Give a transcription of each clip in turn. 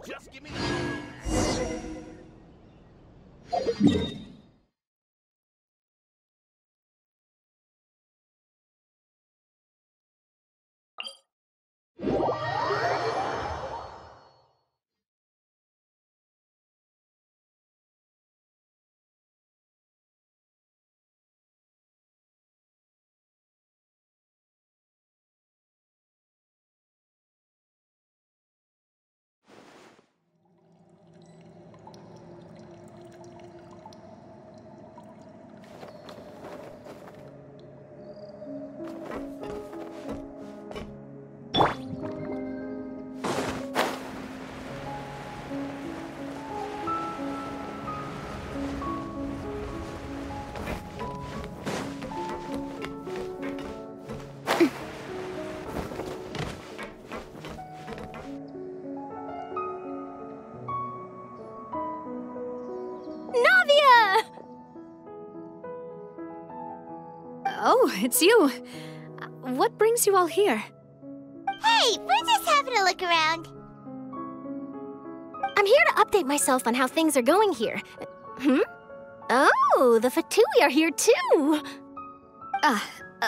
Just give me Oh, it's you. What brings you all here? Hey, we're just having a look around. I'm here to update myself on how things are going here. Oh, the Fatui are here too!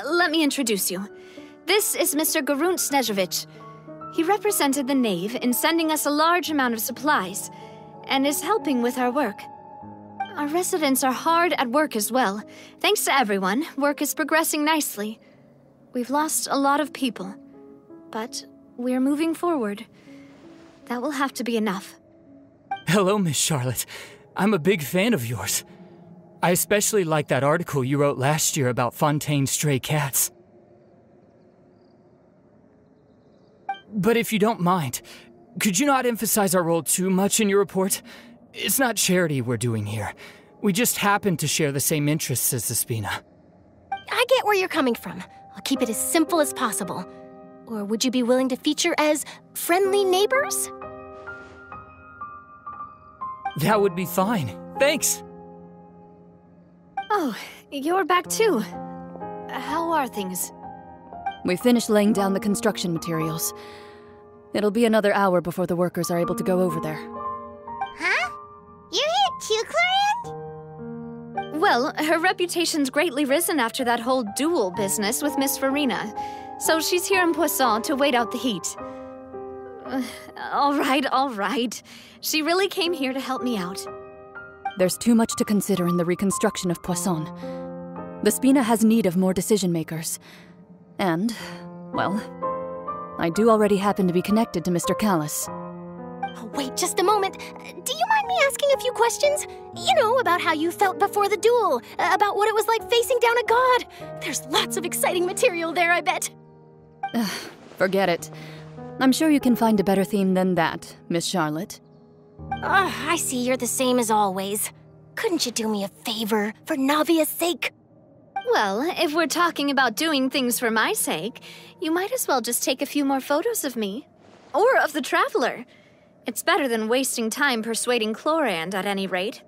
Let me introduce you. This is Mr. Garunt Snežević. He represented the Knave in sending us a large amount of supplies, and is helping with our work. Our residents are hard at work as well. Thanks to everyone, work is progressing nicely. We've lost a lot of people, but we're moving forward. That will have to be enough. Hello, Miss Charlotte. I'm a big fan of yours. I especially like that article you wrote last year about Fontaine's stray cats. But if you don't mind, could you not emphasize our role too much in your report? It's not charity we're doing here. We just happen to share the same interests as the Spina. I get where you're coming from. I'll keep it as simple as possible. Or would you be willing to feature as friendly neighbors? That would be fine. Thanks. Oh, you're back too. How are things? We finished laying down the construction materials. It'll be another hour before the workers are able to go over there. Huh? You're here too, Clorinde? Well, her reputation's greatly risen after that whole duel business with Miss Farina, so she's here in Poisson to wait out the heat. All right. She really came here to help me out. There's too much to consider in the reconstruction of Poisson. The Spina has need of more decision-makers. And, well, I do already happen to be connected to Mr. Callas. Oh, wait just a moment. Do you mind me asking a few questions? You know, about how you felt before the duel, about what it was like facing down a god. There's lots of exciting material there, I bet. Forget it. I'm sure you can find a better theme than that, Miss Charlotte. I see you're the same as always. Couldn't you do me a favor, for Navia's sake? Well, if we're talking about doing things for my sake, you might as well just take a few more photos of me. Or of the Traveler. It's better than wasting time persuading Clorinde, at any rate.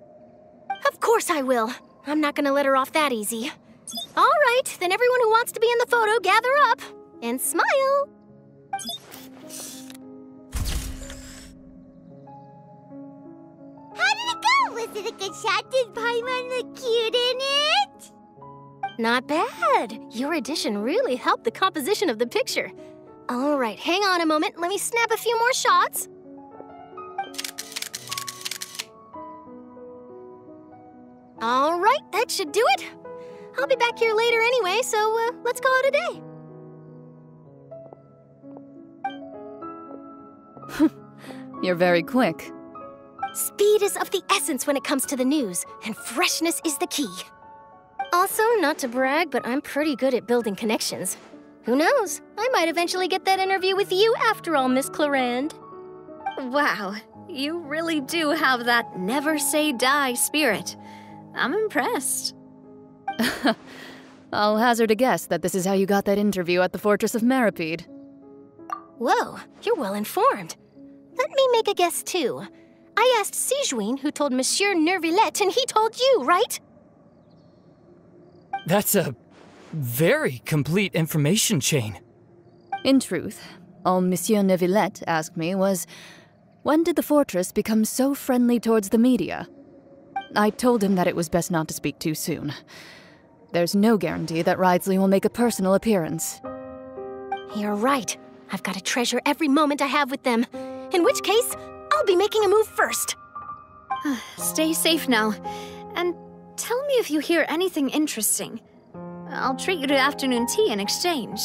Of course I will. I'm not gonna let her off that easy. All right, then everyone who wants to be in the photo, gather up. And smile. How did it go? Was it a good shot? Did Paimon look cute in it? Not bad. Your addition really helped the composition of the picture. All right, hang on a moment. Let me snap a few more shots. All right, that should do it. I'll be back here later anyway, so let's call it a day. You're very quick. Speed is of the essence when it comes to the news, and freshness is the key. Also, not to brag, but I'm pretty good at building connections. Who knows? I might eventually get that interview with you after all, Miss Clorinde. Wow, you really do have that never say die spirit. I'm impressed. I'll hazard a guess that this is how you got that interview at the Fortress of Meripede. Whoa, you're well informed. Let me make a guess too. I asked Sigewinne who told Monsieur Neuvillette, and he told you, right? That's a very complete information chain. In truth, All Monsieur Neuvillette asked me was, when did the fortress become so friendly towards the media? I told him that it was best not to speak too soon. There's no guarantee that Ridsley will make a personal appearance. You're right. I've got to treasure every moment I have with them. In which case, I'll be making a move first. Stay safe now, and tell me if you hear anything interesting. I'll treat you to afternoon tea in exchange.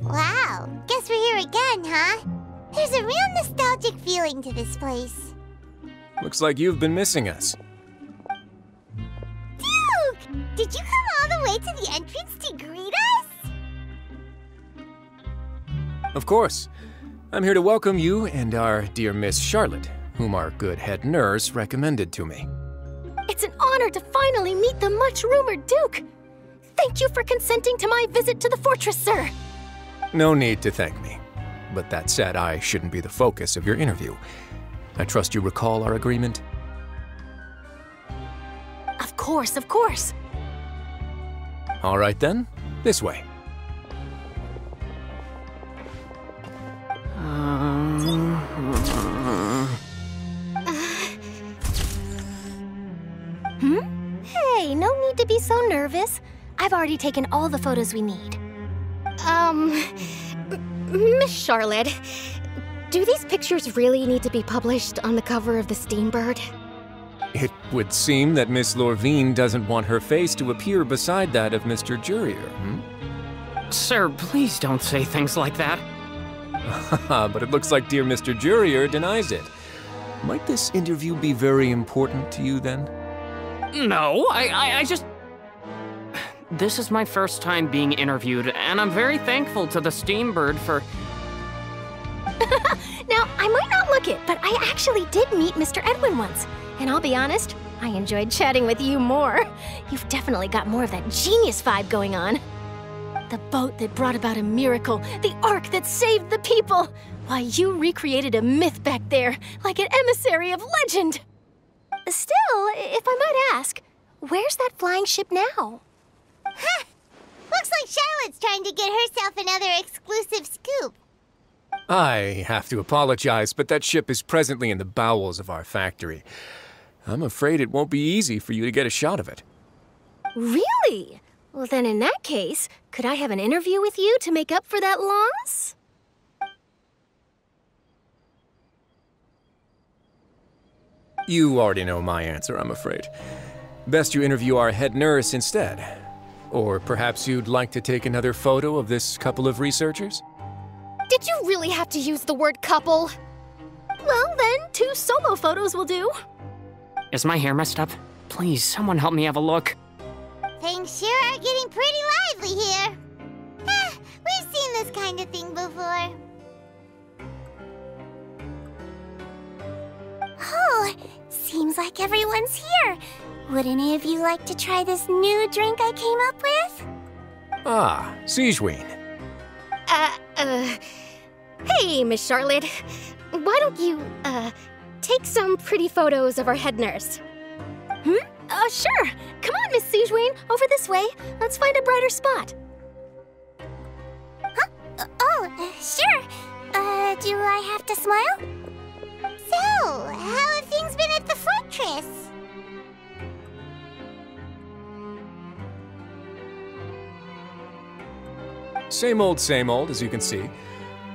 Wow, guess we're here again, huh? There's a real nostalgic feeling to this place. Looks like you've been missing us. Duke! Did you come all the way to the entrance to greet us? Of course. I'm here to welcome you and our dear Miss Charlotte, whom our good head nurse recommended to me. It's an honor to finally meet the much-rumored Duke. Thank you for consenting to my visit to the fortress, sir. No need to thank me. But that said, I shouldn't be the focus of your interview. I trust you recall our agreement? Of course, of course. All right then, this way. Hey, no need to be so nervous. I've already taken all the photos we need. Miss Charlotte, do these pictures really need to be published on the cover of the Steambird? It would seem that Miss Lorvine doesn't want her face to appear beside that of Mr. Jurier, Sir, please don't say things like that. But it looks like dear Mr. Jurier denies it. Might this interview be very important to you then? No, I just... This is my first time being interviewed, and I'm very thankful to the Steambird for... Now, I might not look it, but I actually did meet Mr. Edwin once. And I'll be honest, I enjoyed chatting with you more. You've definitely got more of that genius vibe going on. The boat that brought about a miracle, the ark that saved the people. Why, you recreated a myth back there, like an emissary of legend. Still, if I might ask, where's that flying ship now? Huh! Looks like Charlotte's trying to get herself another exclusive scoop. I have to apologize, but that ship is presently in the bowels of our factory. I'm afraid it won't be easy for you to get a shot of it. Really? Well, then in that case, could I have an interview with you to make up for that loss? You already know my answer, I'm afraid. Best you interview our head nurse instead. Or perhaps you'd like to take another photo of this couple of researchers? Did you really have to use the word couple? Well, then, 2 solo photos will do. Is my hair messed up? Please, someone help me have a look. Things sure are getting pretty lively here. We've seen this kind of thing before. Oh, seems like everyone's here. Would any of you like to try this new drink I came up with? Ah, Sigewinne. Hey, Miss Charlotte. Why don't you, take some pretty photos of our head nurse? Sure. Come on, Miss Sigewinne, over this way. Let's find a brighter spot. Huh? I have to smile? So, how have things been at the fortress? Same old, as you can see.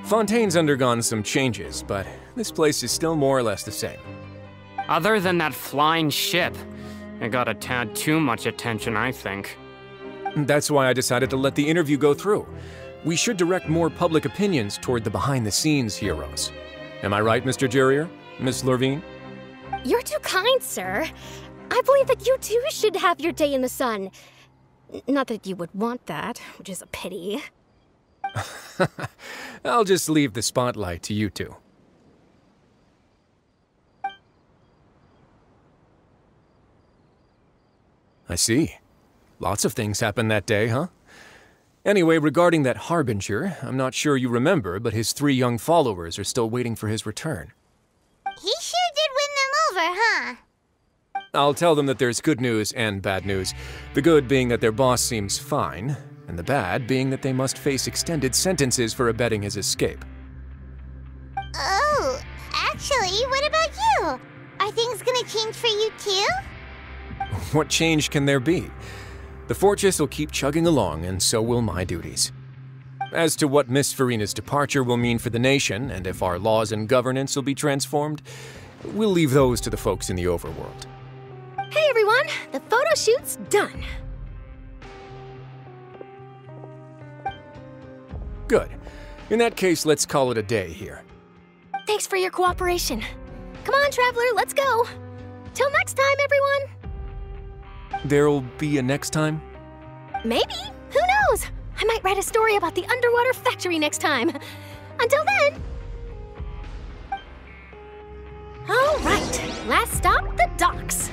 Fontaine's undergone some changes, but this place is still more or less the same. Other than that flying ship, it got a tad too much attention, I think. That's why I decided to let the interview go through. We should direct more public opinions toward the behind-the-scenes heroes. Am I right, Mr. Jurier? Miss Lurvine? You're too kind, sir. I believe that you too should have your day in the sun. Not that you would want that, which is a pity. I'll just leave the spotlight to you two. I see. Lots of things happened that day, huh? Anyway, regarding that Harbinger, I'm not sure you remember, but his 3 young followers are still waiting for his return. He sure did win them over, huh? I'll tell them that there's good news and bad news. The good being that their boss seems fine, and the bad being that they must face extended sentences for abetting his escape. Oh, actually, what about you? Are things gonna change for you too? What change can there be? The fortress will keep chugging along, and so will my duties. As to what Miss Furina's departure will mean for the nation, and if our laws and governance will be transformed, we'll leave those to the folks in the overworld. Hey everyone, the photo shoot's done. Good. In that case, let's call it a day here. Thanks for your cooperation. Come on, Traveler, let's go. Till next time, everyone. There'll be a next time? Maybe. Who knows? I might write a story about the underwater factory next time. Until then. All right, last stop, the docks.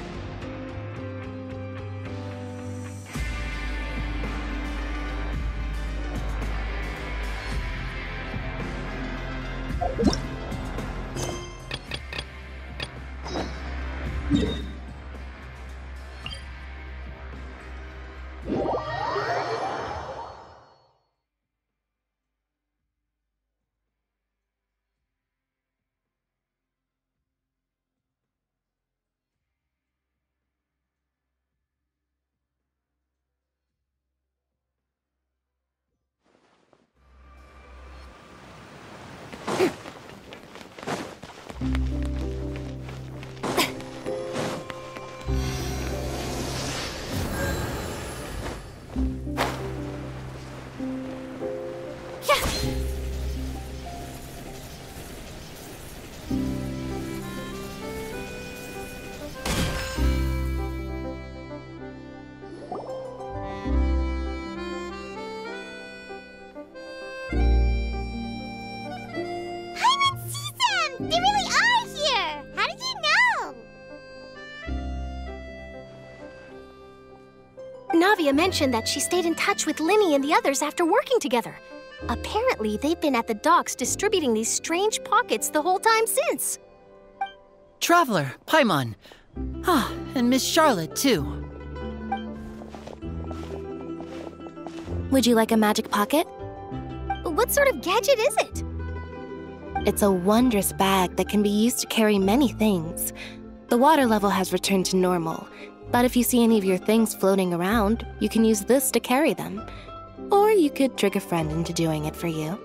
They really are here! How did you know? Navia mentioned that she stayed in touch with Linny and the others after working together. Apparently, they've been at the docks distributing these strange pockets the whole time since. Traveler, Paimon. Ah, and Miss Charlotte, too. Would you like a magic pocket? What sort of gadget is it? It's a wondrous bag that can be used to carry many things. The water level has returned to normal, but if you see any of your things floating around, you can use this to carry them. Or you could trick a friend into doing it for you.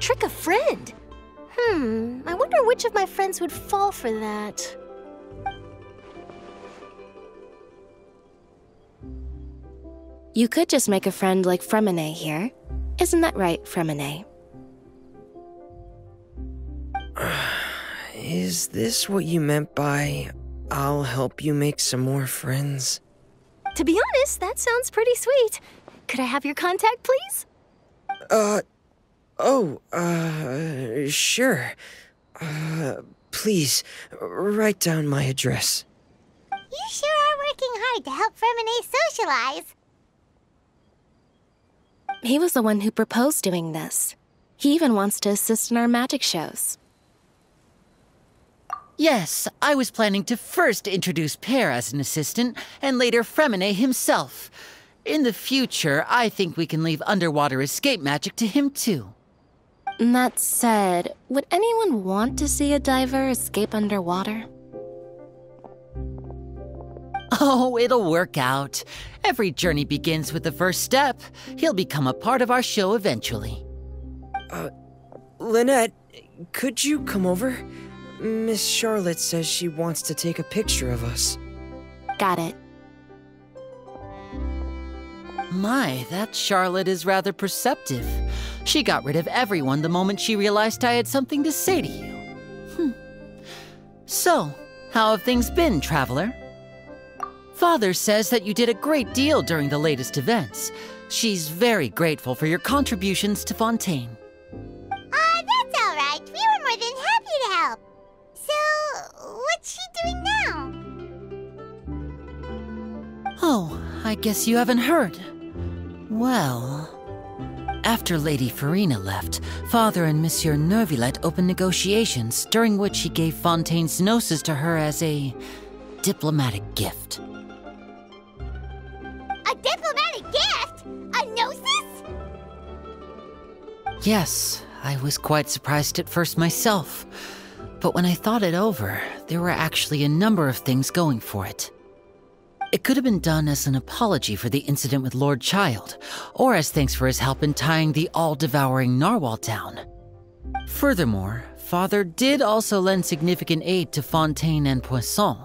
Trick a friend? I wonder which of my friends would fall for that. You could just make a friend like Fremine here. Isn't that right, Fremine? Is this what you meant by, I'll help you make some more friends? To be honest, that sounds pretty sweet. Could I have your contact, please? Sure. Please, write down my address. You sure are working hard to help Fremine socialize. He was the one who proposed doing this. He even wants to assist in our magic shows. Yes, I was planning to first introduce Pear as an assistant, and later Fremine himself. In the future, I think we can leave underwater escape magic to him too. That said, would anyone want to see a diver escape underwater? Oh, it'll work out. Every journey begins with the first step. He'll become a part of our show eventually. Lynette, could you come over? Miss Charlotte says she wants to take a picture of us. Got it. My, that Charlotte is rather perceptive. She got rid of everyone the moment she realized I had something to say to you. So, how have things been, Traveler? Father says that you did a great deal during the latest events. She's very grateful for your contributions to Fontaine. That's all right. We were more than happy to help. So, what's she doing now? Oh, I guess you haven't heard. Well, after Lady Furina left, Father and Monsieur Neuvillette opened negotiations, during which he gave Fontaine's gnosis to her as a diplomatic gift. A diplomatic gift? A gnosis? Yes, I was quite surprised at first myself. But when I thought it over, there were actually a number of things going for it. It could have been done as an apology for the incident with Lord Child, or as thanks for his help in tying the all-devouring narwhal down. Furthermore, Father did also lend significant aid to Fontaine and Poisson.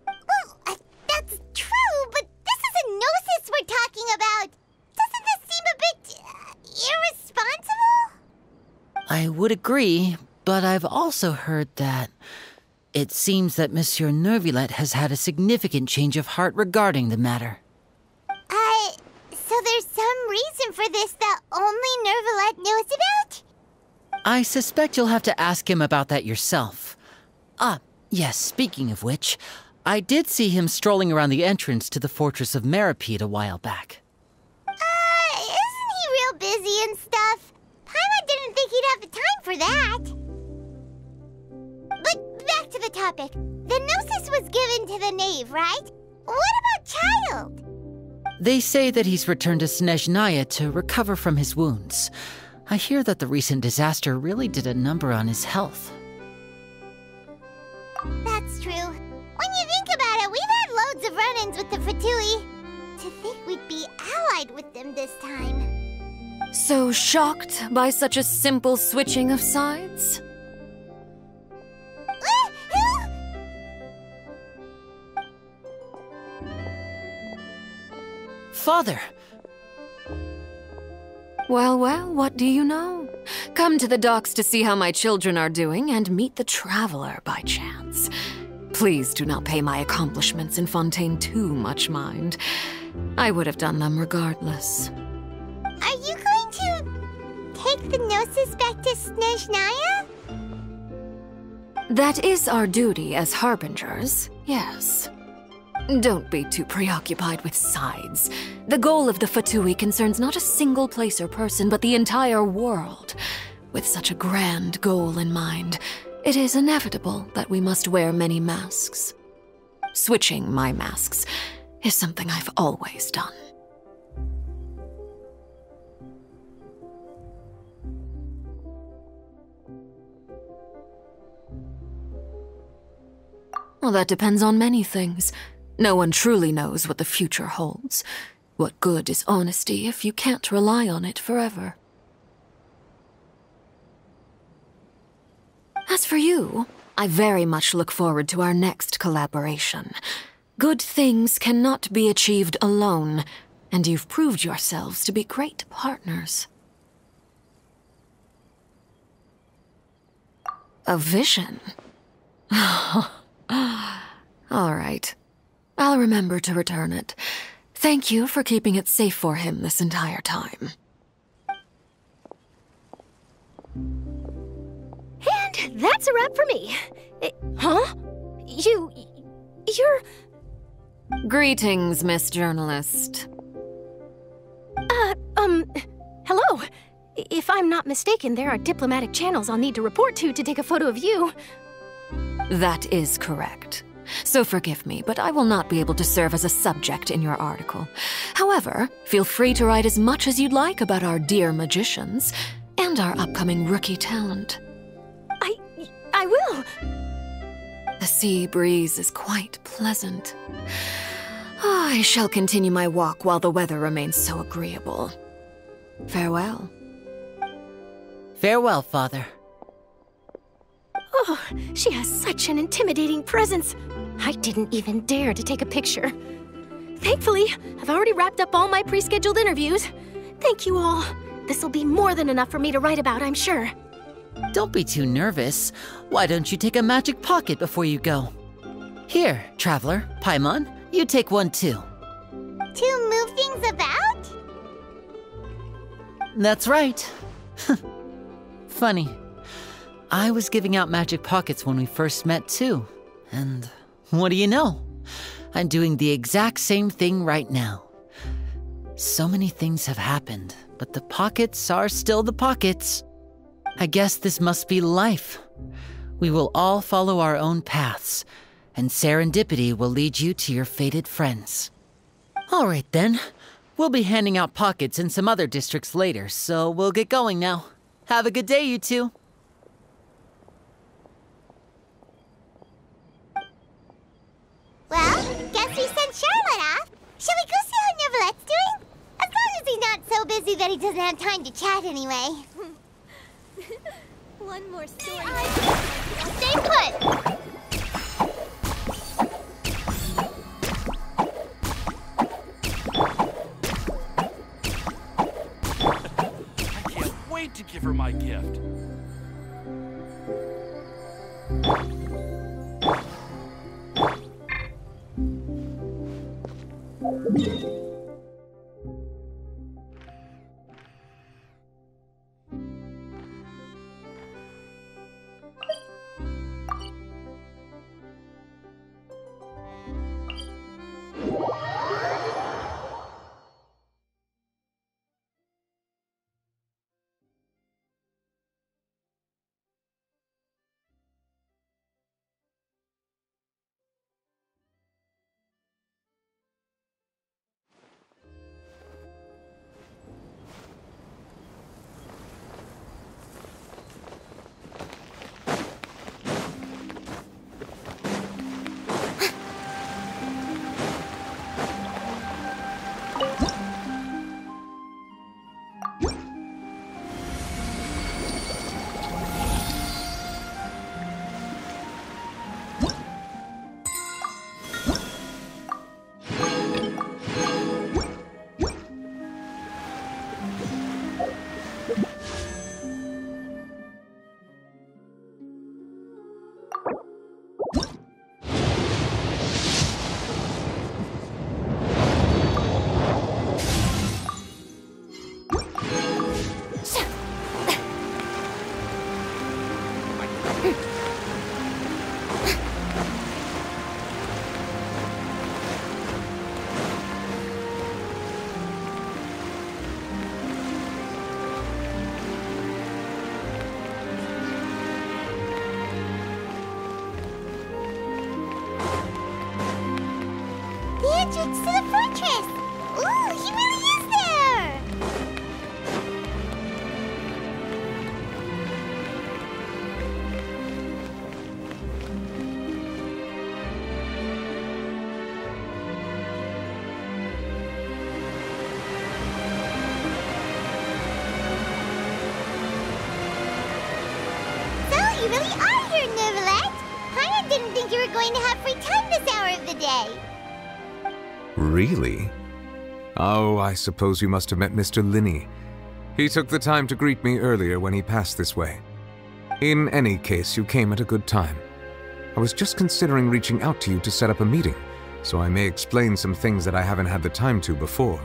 Well, that's true, but this is a gnosis we're talking about. Doesn't this seem a bit irresponsible? I would agree, but I've also heard that it seems that Monsieur Neuvillette has had a significant change of heart regarding the matter. So there's some reason for this that only Neuvillette knows about? I suspect you'll have to ask him about that yourself. Yes, speaking of which, I did see him strolling around the entrance to the Fortress of Meripede a while back. Isn't he real busy and stuff? Paimon didn't think he'd have the time for that. But back to the topic. The gnosis was given to the knave, right? What about Child? They say that he's returned to Snezhnaya to recover from his wounds. I hear that the recent disaster really did a number on his health. That's true. When you think about it, we've had loads of run-ins with the Fatui. To think we'd be allied with them this time. So shocked by such a simple switching of sides? Father! Well, what do you know? Come to the docks to see how my children are doing and meet the Traveler by chance. Please do not pay my accomplishments in Fontaine too much mind. I would have done them regardless. Are you going to take the gnosis back to Snezhnaya? That is our duty as harbingers, yes. Don't be too preoccupied with sides. The goal of the Fatui concerns not a single place or person, but the entire world. With such a grand goal in mind, it is inevitable that we must wear many masks. Switching my masks is something I've always done. Well, that depends on many things. No one truly knows what the future holds. What good is honesty if you can't rely on it forever? As for you, I very much look forward to our next collaboration. Good things cannot be achieved alone, and you've proved yourselves to be great partners. A vision? All right. I'll remember to return it. Thank you for keeping it safe for him this entire time. And that's a wrap for me. Huh? You're... Greetings, Miss Journalist. Hello. If I'm not mistaken, there are diplomatic channels I'll need to report to take a photo of you. That is correct. So forgive me, but I will not be able to serve as a subject in your article. However, feel free to write as much as you'd like about our dear magicians. and our upcoming rookie talent. I will! The sea breeze is quite pleasant. I shall continue my walk while the weather remains so agreeable. Farewell. Farewell, Father. Oh, she has such an intimidating presence. I didn't even dare to take a picture. Thankfully, I've already wrapped up all my pre-scheduled interviews. Thank you all. This'll be more than enough for me to write about, I'm sure. Don't be too nervous. Why don't you take a magic pocket before you go? Here, Traveler, Paimon, you take one too. To move things about? That's right. Funny. I was giving out magic pockets when we first met too. And what do you know? I'm doing the exact same thing right now. So many things have happened, but the pockets are still the pockets. I guess this must be life. We will all follow our own paths, and serendipity will lead you to your fated friends. All right then. We'll be handing out pockets in some other districts later, so we'll get going now. Have a good day, you two. Well, guess we sent Charlotte off. Shall we go see how Neuvillette doing? As long as he's not so busy that he doesn't have time to chat anyway. One more story. Stay put! I can't wait to give her my gift. Entrance to the fortress! Ooh, he really is there! So, you really are here, Neuvillette! Paimon didn't think you were going to have free time this hour of the day. Really? Oh, I suppose you must have met Mr. Lyney. He took the time to greet me earlier when he passed this way. In any case, you came at a good time. I was just considering reaching out to you to set up a meeting, so I may explain some things that I haven't had the time to before.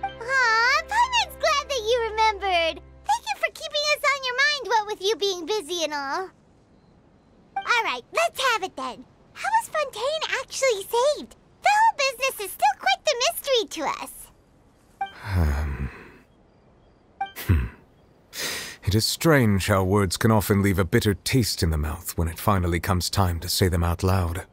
Aw, Paimon's glad that you remembered. Thank you for keeping us on your mind, what with you being busy and all. Alright, let's have it then. How was Fontaine actually saved? The whole business is still quite the mystery to us. It is strange how words can often leave a bitter taste in the mouth when it finally comes time to say them out loud.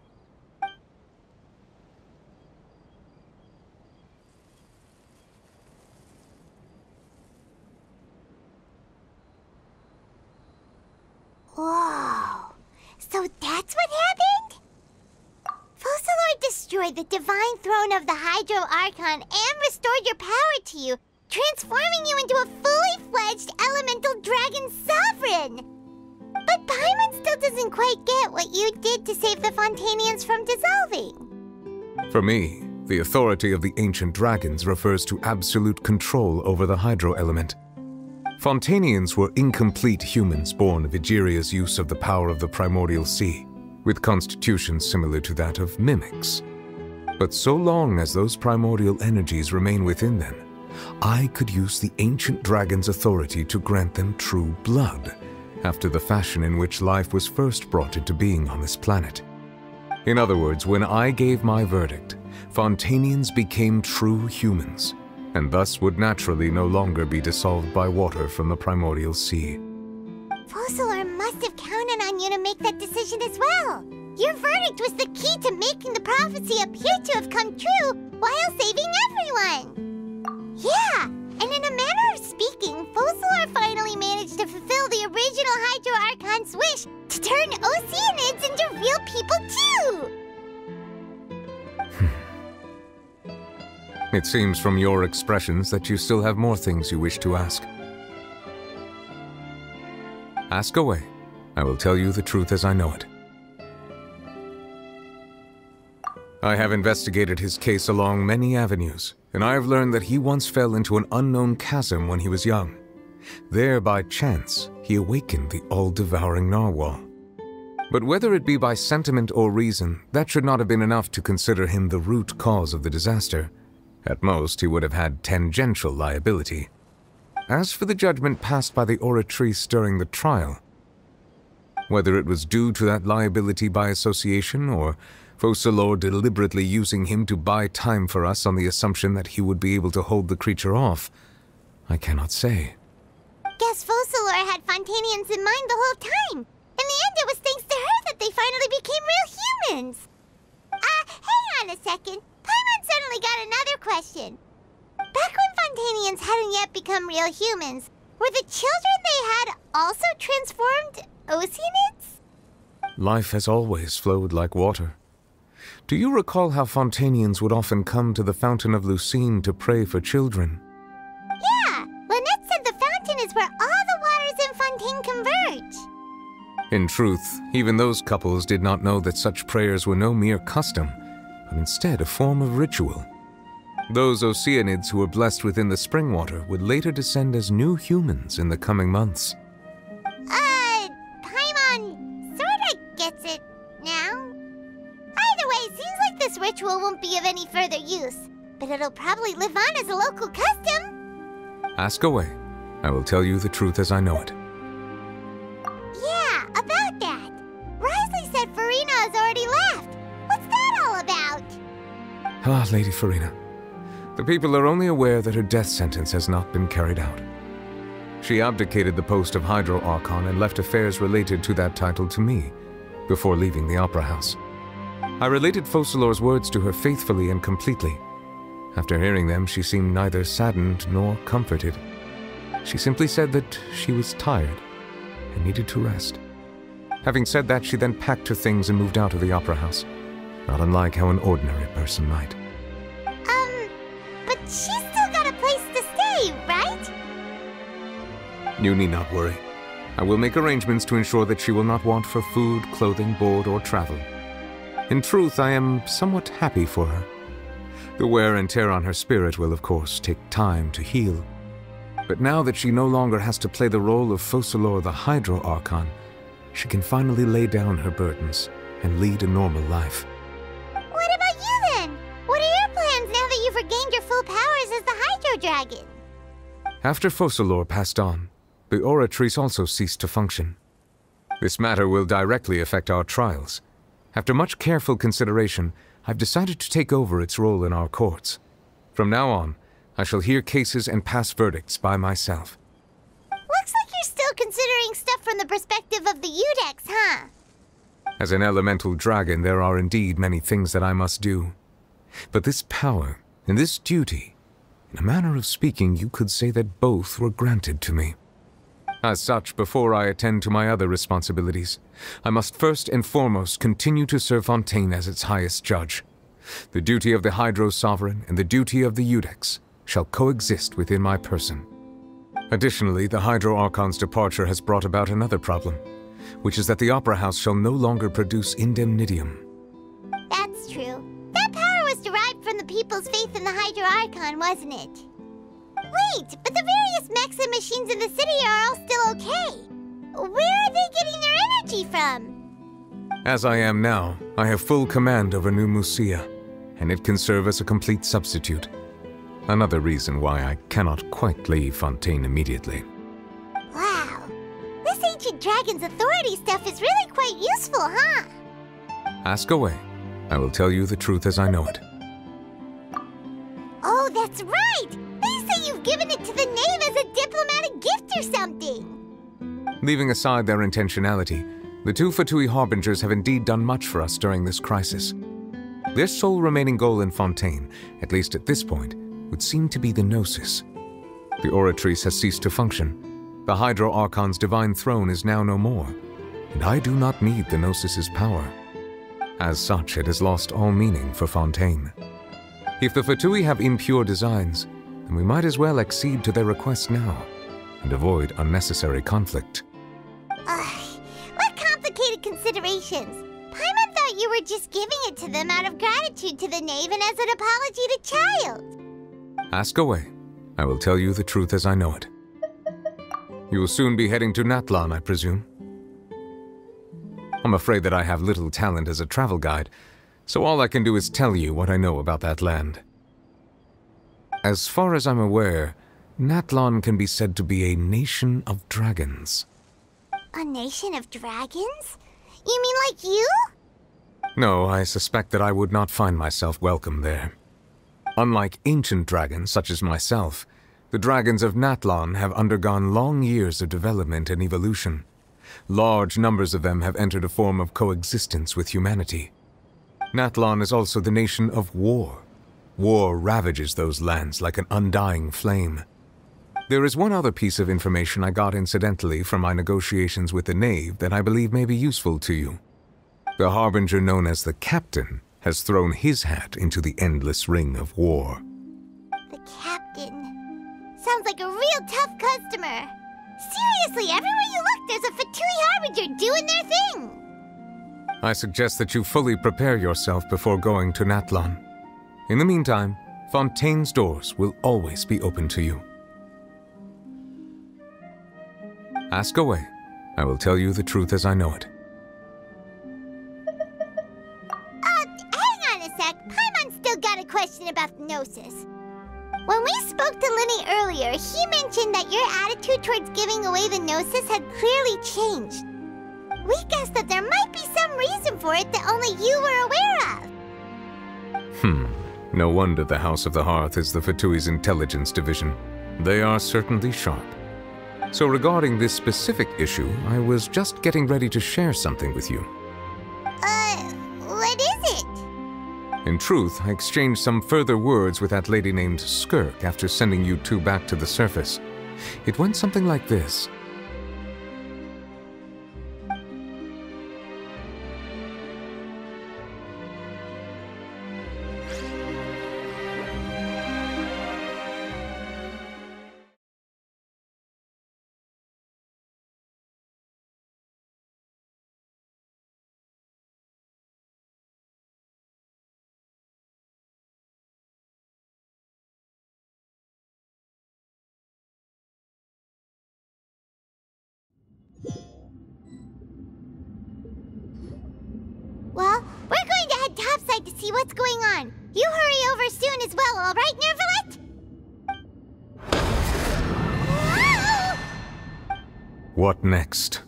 the divine throne of the Hydro Archon and restored your power to you, transforming you into a fully fledged elemental dragon sovereign. But Paimon still doesn't quite get what you did to save the Fontainians from dissolving. For me, the authority of the ancient dragons refers to absolute control over the hydro element. Fontainians were incomplete humans born of Egeria's use of the power of the primordial sea, with constitutions similar to that of mimics. But so long as those primordial energies remain within them, I could use the ancient dragon's authority to grant them true blood, after the fashion in which life was first brought into being on this planet. In other words, when I gave my verdict, Fontainians became true humans, and thus would naturally no longer be dissolved by water from the primordial sea. Focalor must have counted on you to make that decision as well. Your verdict was the key to making the prophecy appear to have come true while saving everyone. Yeah, and in a manner of speaking, Focalor finally managed to fulfill the original Hydro Archon's wish to turn Oceanids into real people too! It seems from your expressions that you still have more things you wish to ask. Ask away. I will tell you the truth as I know it. I have investigated his case along many avenues, and I have learned that he once fell into an unknown chasm when he was young. There, by chance, he awakened the all-devouring narwhal. But whether it be by sentiment or reason, that should not have been enough to consider him the root cause of the disaster. At most, he would have had tangential liability. As for the judgment passed by the Oratrice during the trial, whether it was due to that liability by association, or Focalor deliberately using him to buy time for us on the assumption that he would be able to hold the creature off, I cannot say. Guess Focalor had Fontainians in mind the whole time. In the end, it was thanks to her that they finally became real humans. Hang on a second. Paimon suddenly got another question. Back when Fontainians hadn't yet become real humans, were the children they had also transformed Oceanids? Life has always flowed like water. Do you recall how Fontainians would often come to the Fountain of Lucine to pray for children? Yeah, Lynette said the fountain is where all the waters in Fontaine converge. In truth, even those couples did not know that such prayers were no mere custom, but instead a form of ritual. Those Oceanids who were blessed within the spring water would later descend as new humans in the coming months. Paimon sorta gets it now. Either way, it seems like this ritual won't be of any further use, but it'll probably live on as a local custom. Ask away. I will tell you the truth as I know it. Yeah, about that. Wriothesley said Furina has already left. What's that all about? Ah, Lady Furina. The people are only aware that her death sentence has not been carried out. She abdicated the post of Hydro Archon and left affairs related to that title to me, before leaving the Opera House. I related Focalor's words to her faithfully and completely. After hearing them, she seemed neither saddened nor comforted. She simply said that she was tired and needed to rest. Having said that, she then packed her things and moved out of the Opera House, not unlike how an ordinary person might. But she's still got a place to stay, right? You need not worry. I will make arrangements to ensure that she will not want for food, clothing, board, or travel. In truth, I am somewhat happy for her. The wear and tear on her spirit will, of course, take time to heal. But now that she no longer has to play the role of Focalor the Hydro Archon, she can finally lay down her burdens and lead a normal life. What about you then? What are your plans now that you've regained your full powers as the Hydro Dragon? After Focalor passed on, the Oratrice also ceased to function. This matter will directly affect our trials. After much careful consideration, I've decided to take over its role in our courts. From now on, I shall hear cases and pass verdicts by myself. Looks like you're still considering stuff from the perspective of the Udex, huh? As an elemental dragon, there are indeed many things that I must do. But this power and this duty, in a manner of speaking, you could say that both were granted to me. As such, before I attend to my other responsibilities, I must first and foremost continue to serve Fontaine as its highest judge. The duty of the Hydro Sovereign and the duty of the Iudex shall coexist within my person. Additionally, the Hydro Archon's departure has brought about another problem, which is that the Opera House shall no longer produce indemnitium. That's true. That power was derived from the people's faith in the Hydro Archon, wasn't it? Wait, but the various mechs and machines in the city are all still okay. Where are they getting their energy from? As I am now, I have full command over New Musia, and it can serve as a complete substitute. Another reason why I cannot quite leave Fontaine immediately. Wow. This ancient dragon's authority stuff is really quite useful, huh? Ask away. I will tell you the truth as I know it. Oh, that's right! They say you've given it to the Knave as a diplomatic gift or something! Leaving aside their intentionality, the two Fatui Harbingers have indeed done much for us during this crisis. Their sole remaining goal in Fontaine, at least at this point, would seem to be the Gnosis. The Oratrice has ceased to function. The Hydro Archon's divine throne is now no more, and I do not need the Gnosis's power. As such, it has lost all meaning for Fontaine. If the Fatui have impure designs, then we might as well accede to their request now, and avoid unnecessary conflict. What complicated considerations! Paimon thought you were just giving it to them out of gratitude to the Knave and as an apology to Childe. Ask away. I will tell you the truth as I know it. You will soon be heading to Natlan, I presume? I'm afraid that I have little talent as a travel guide, so all I can do is tell you what I know about that land. As far as I'm aware, Natlan can be said to be a nation of dragons. A nation of dragons? You mean like you? No, I suspect that I would not find myself welcome there. Unlike ancient dragons such as myself, the dragons of Natlan have undergone long years of development and evolution. Large numbers of them have entered a form of coexistence with humanity. Natlan is also the nation of war. War ravages those lands like an undying flame. There is one other piece of information I got incidentally from my negotiations with the Knave that I believe may be useful to you. The Harbinger known as the Captain has thrown his hat into the endless ring of war. The Captain. Sounds like a real tough customer. Seriously, everywhere you look, there's a Fatui Harbinger doing their thing. I suggest that you fully prepare yourself before going to Natlan. In the meantime, Fontaine's doors will always be open to you. Ask away. I will tell you the truth as I know it. Hang on a sec. Paimon's still got a question about the Gnosis. When we spoke to Lyney earlier, he mentioned that your attitude towards giving away the Gnosis had clearly changed. We guessed that there might be some reason for it that only you were aware of. No wonder the House of the Hearth is the Fatui's intelligence division. They are certainly sharp. So regarding this specific issue, I was just getting ready to share something with you. What is it? In truth, I exchanged some further words with that lady named Skirk after sending you two back to the surface. It went something like this. Well, we're going to head topside to see what's going on. You hurry over soon as well, all right, Neuvillette? What next?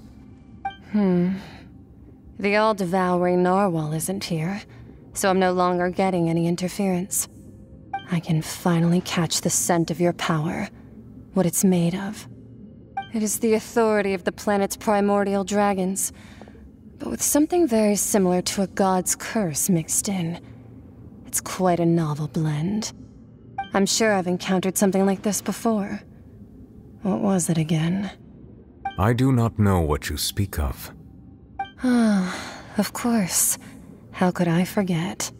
The all-devouring narwhal isn't here, so I'm no longer getting any interference. I can finally catch the scent of your power, what it's made of. It is the authority of the planet's primordial dragons, but with something very similar to a god's curse mixed in. It's quite a novel blend. I'm sure I've encountered something like this before. What was it again? I do not know what you speak of. Ah, of course. How could I forget?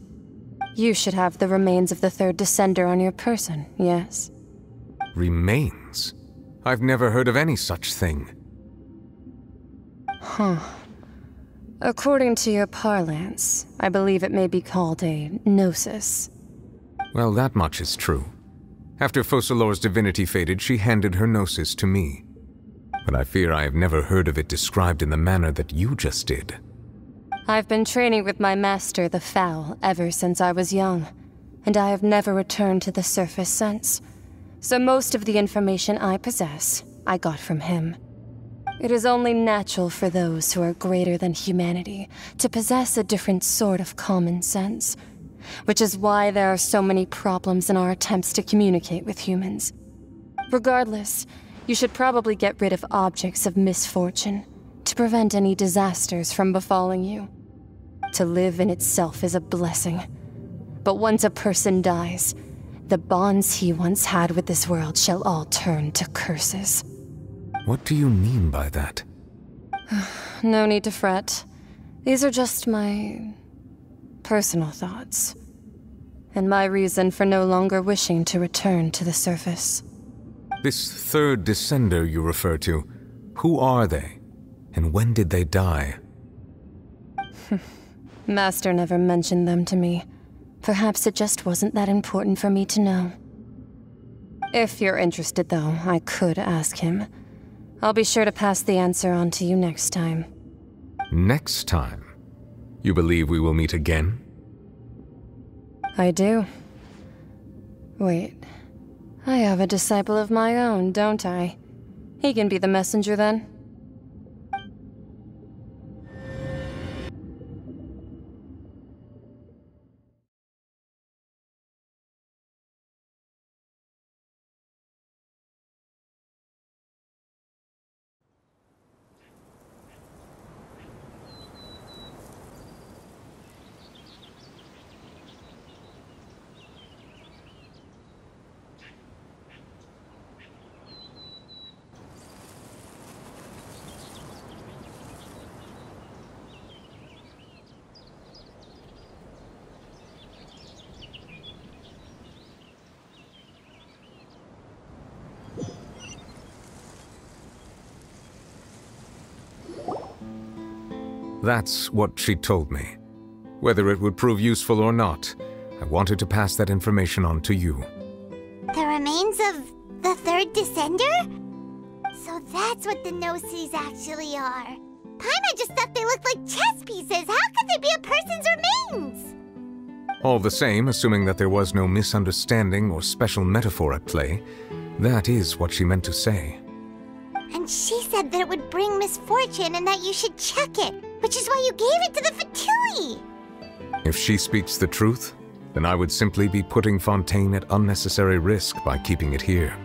You should have the remains of the third Descender on your person, yes? Remains? I've never heard of any such thing. Huh. According to your parlance, I believe it may be called a gnosis. Well, that much is true. After Focalor's divinity faded, she handed her gnosis to me. But I fear I have never heard of it described in the manner that you just did. I've been training with my master, the Foul, ever since I was young, and I have never returned to the surface since. So most of the information I possess, I got from him. It is only natural for those who are greater than humanity to possess a different sort of common sense, which is why there are so many problems in our attempts to communicate with humans. Regardless, you should probably get rid of objects of misfortune to prevent any disasters from befalling you. To live in itself is a blessing, but once a person dies, the bonds he once had with this world shall all turn to curses. What do you mean by that? No need to fret. These are just my personal thoughts, and my reason for no longer wishing to return to the surface. This third Descender you refer to, who are they? And when did they die? Master never mentioned them to me. Perhaps it just wasn't that important for me to know. If you're interested, though, I could ask him. I'll be sure to pass the answer on to you next time. Next time? You believe we will meet again? I do. Wait. I have a disciple of my own, don't I? He can be the messenger then. That's what she told me. Whether it would prove useful or not, I wanted to pass that information on to you. The remains of the third Descender? So that's what the Gnosis actually are. Paimon just thought they looked like chess pieces. How could they be a person's remains? All the same, assuming that there was no misunderstanding or special metaphor at play, that is what she meant to say. And she said that it would bring misfortune and that you should check it, which is why you gave it to the Fatui. If she speaks the truth, then I would simply be putting Fontaine at unnecessary risk by keeping it here.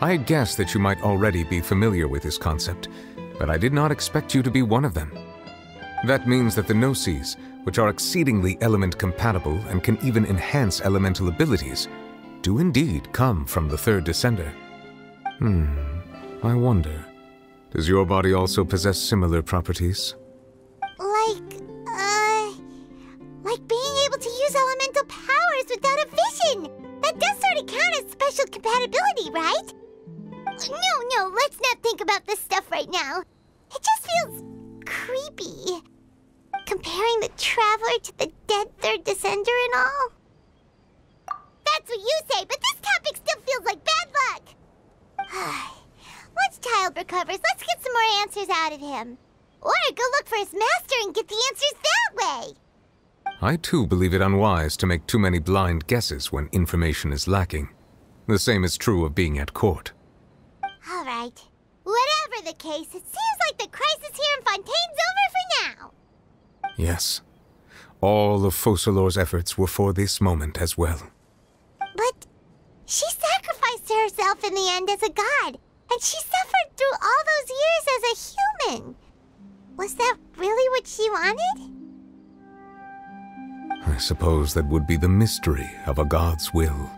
I had guessed that you might already be familiar with this concept, but I did not expect you to be one of them. That means that the Gnosis, which are exceedingly element-compatible and can even enhance elemental abilities, do indeed come from the third Descender. I wonder, does your body also possess similar properties? Like being able to use elemental powers without a vision! That does sort of count as special compatibility, right? No, let's not think about this stuff right now. It just feels creepy. Comparing the Traveler to the dead third Descender and all. That's what you say, but this topic still feels like bad luck. Once Childe recovers, let's get some more answers out of him. Or go look for his master and get the answers that way. I too believe it unwise to make too many blind guesses when information is lacking. The same is true of being at court. All right. Whatever the case, it seems like the crisis here in Fontaine's over for now. Yes. All of Focalors' efforts were for this moment as well. But she sacrificed herself in the end as a god, and she suffered through all those years as a human. Was that really what she wanted? I suppose that would be the mystery of a god's will.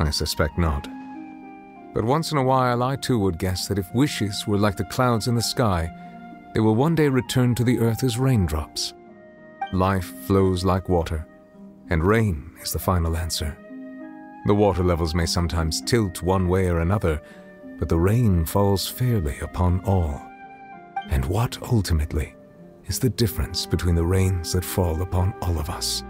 I suspect not. But once in a while I too would guess that if wishes were like the clouds in the sky, they will one day return to the earth as raindrops. Life flows like water, and rain is the final answer. The water levels may sometimes tilt one way or another, but the rain falls fairly upon all. And what, ultimately, is the difference between the rains that fall upon all of us?